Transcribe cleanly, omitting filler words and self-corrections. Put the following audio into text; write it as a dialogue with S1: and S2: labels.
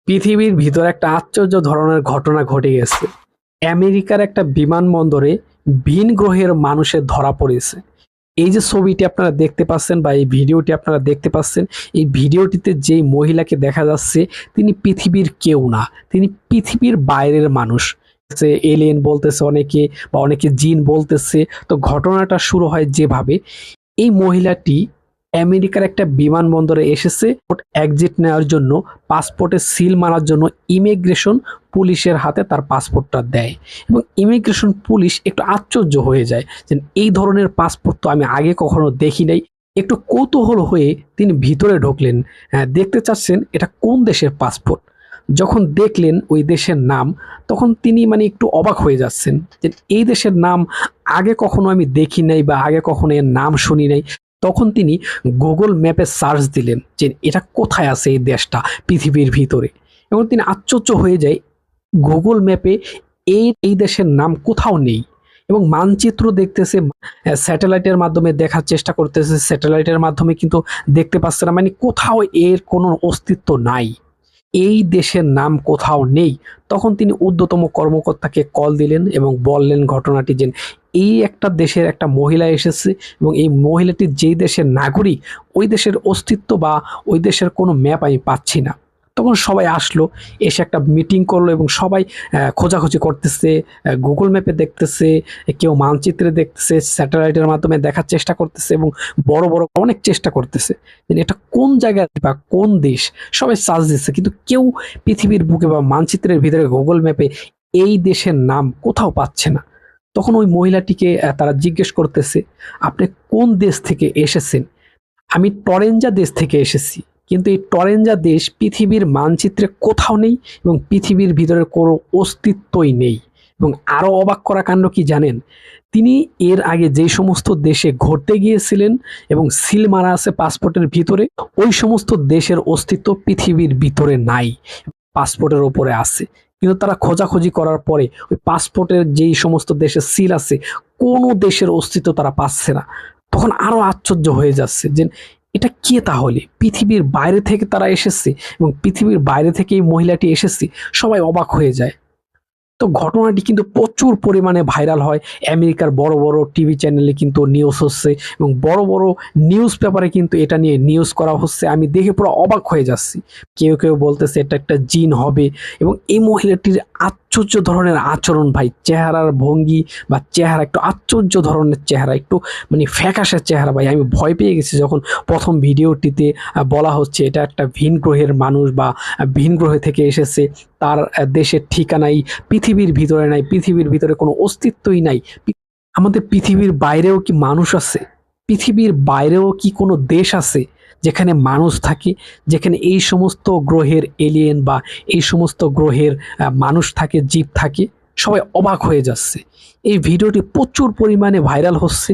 S1: পৃথিবীর ভিতরে একটা আশ্চর্য ধরনের ঘটনা ঘটে গেছে। আমেরিকার একটা বিমানবন্দরে ভিন গ্রহের মানুষের ধরা পড়েছে। এই যে ছবিটি আপনারা দেখতে পাচ্ছেন বা এই ভিডিওটি আপনারা দেখতে পাচ্ছেন, এই ভিডিওটিতে যেই মহিলাকে দেখা যাচ্ছে তিনি পৃথিবীর কেউ না, তিনি পৃথিবীর বাইরের মানুষ। সে এলিয়েন বলতেছে অনেকে বা অনেকে জিন বলতেছে। তো ঘটনাটা শুরু হয় যেভাবে, এই মহিলাটি আমেরিকার একটা বিমানবন্দরে এসেছে এক্সিট নেওয়ার জন্য, পাসপোর্টে সিল মারার জন্য ইমিগ্রেশন পুলিশের হাতে তার পাসপোর্টটা দেয় এবং ইমিগ্রেশন পুলিশ একটু আশ্চর্য হয়ে যায় যে এই ধরনের পাসপোর্ট তো আমি আগে কখনো দেখি নাই। একটু কৌতূহল হয়ে তিনি ভিতরে ঢুকলেন, দেখতে চাচ্ছেন এটা কোন দেশের পাসপোর্ট। যখন দেখলেন ওই দেশের নাম, তখন তিনি একটু অবাক হয়ে যাচ্ছেন যে এই দেশের নাম আগে কখনো আমি দেখি নাই বা আগে কখনো এর নাম শুনি নাই। তখন তিনি গুগল ম্যাপে সার্চ দিলেন যে এটা কোথায় আছে এই দেশটা পৃথিবীর ভিতরে, এবং তিনি আশ্চর্য হয়ে যায় গুগল ম্যাপে এই দেশের নাম কোথাও নেই। এবং মানচিত্র দেখতেছে, স্যাটেলাইটের মাধ্যমে দেখার চেষ্টা করতেছে, স্যাটেলাইটের মাধ্যমে কিন্তু দেখতে পাচ্ছে না, কোথাও এর কোনো অস্তিত্ব নাই, এই দেশের নাম কোথাও নেই। তখন তিনি ঊর্ধ্বতম কর্মকর্তাকে কল দিলেন এবং বললেন ঘটনাটি, যে এই একটা দেশের একটা মহিলা এসেছে এবং এই মহিলাটি যেই দেশের নাগরিক, ওই দেশের অস্তিত্ব বা ওই দেশের কোনো ম্যাপ আমি পাচ্ছি না। তখন সবাই আসলো, এসে একটা মিটিং করলো এবং সবাই খোঁজাখুঁজি করতেছে, গুগল ম্যাপে দেখতেছে, কেউ মানচিত্রে দেখতেছে, স্যাটেলাইটের মাধ্যমে দেখার চেষ্টা করতেছে এবং বড় বড় অনেক চেষ্টা করতেছে যে এটা কোন জায়গায় বা কোন দেশ। সবাই সার্চ দিচ্ছে, কিন্তু কেউ পৃথিবীর বুকে বা মানচিত্রের ভিতরে গুগল ম্যাপে এই দেশের নাম কোথাও পাচ্ছে না। তখন ওই মহিলাটিকে তারা জিজ্ঞেস করতেছে, আপনি কোন দেশ থেকে এসেছেন? আমি টরেঞ্জা দেশ থেকে এসেছি, কিন্তু এই টরেঞ্জা দেশ পৃথিবীর মানচিত্রে কোথাও নেই এবং পৃথিবীর ভিতরে কোনো অস্তিত্বই নেই। এবং আরো অবাক করা কাণ্ড কি জানেন, তিনি এর আগে যে সমস্ত দেশে ঘুরতে গিয়েছিলেন এবং সিল মারা আছে পাসপোর্টের ভিতরে, ওই সমস্ত দেশের অস্তিত্ব পৃথিবীর ভিতরে নাই, পাসপোর্টের ওপরে আছে। কিন্তু তারা খোঁজাখুঁজি করার পরে ওই পাসপোর্টের যেই সমস্ত দেশের সিল আছে, কোনো দেশের অস্তিত্ব তারা পাচ্ছে না। তখন আরো আশ্চর্য হয়ে যাচ্ছে যে এটা কে, তাহলে পৃথিবীর বাইরে থেকে তারা এসেছে এবং পৃথিবীর বাইরে থেকে এই মহিলাটি এসেছে। সবাই অবাক হয়ে যায়। তো ঘটনাটি কিন্তু প্রচুর পরিমাণে ভাইরাল হয়। আমেরিকার বড় বড় টিভি চ্যানেলে কিন্তু নিউজ হচ্ছে এবং বড় বড় নিউজ পেপারে কিন্তু এটা নিয়ে নিউজ করা হচ্ছে। আমি দেখে পুরো অবাক হয়ে যাচ্ছি। কেউ কেউ বলতেছে এটা একটা জিন হবে। এবং এই মহিলাটির আশ্চর্য ধরনের আচরণ ভাই, চেহারার ভঙ্গি বা চেহারা একটু আশ্চর্য ধরনের চেহারা, একটু ফ্যাকাশে চেহারা ভাই। আমি ভয় পেয়ে গেছি যখন প্রথম ভিডিওটিতে বলা হচ্ছে এটা একটা ভিন গ্রহের মানুষ বা ভিন গ্রহ থেকে এসেছে, তার দেশের ঠিকানাই পৃথিবীর ভিতরে নাই, পৃথিবীর ভিতরে কোনো অস্তিত্বই নাই। আমাদের পৃথিবীর বাইরেও কি মানুষ আছে? পৃথিবীর বাইরেও কি কোনো দেশ আছে যেখানে মানুষ থাকে, যেখানে এই সমস্ত গ্রহের এলিয়েন বা এই সমস্ত গ্রহের মানুষ থাকে, জীব থাকে? সবাই অবাক হয়ে যাচ্ছে। এই ভিডিওটি প্রচুর পরিমাণে ভাইরাল হচ্ছে।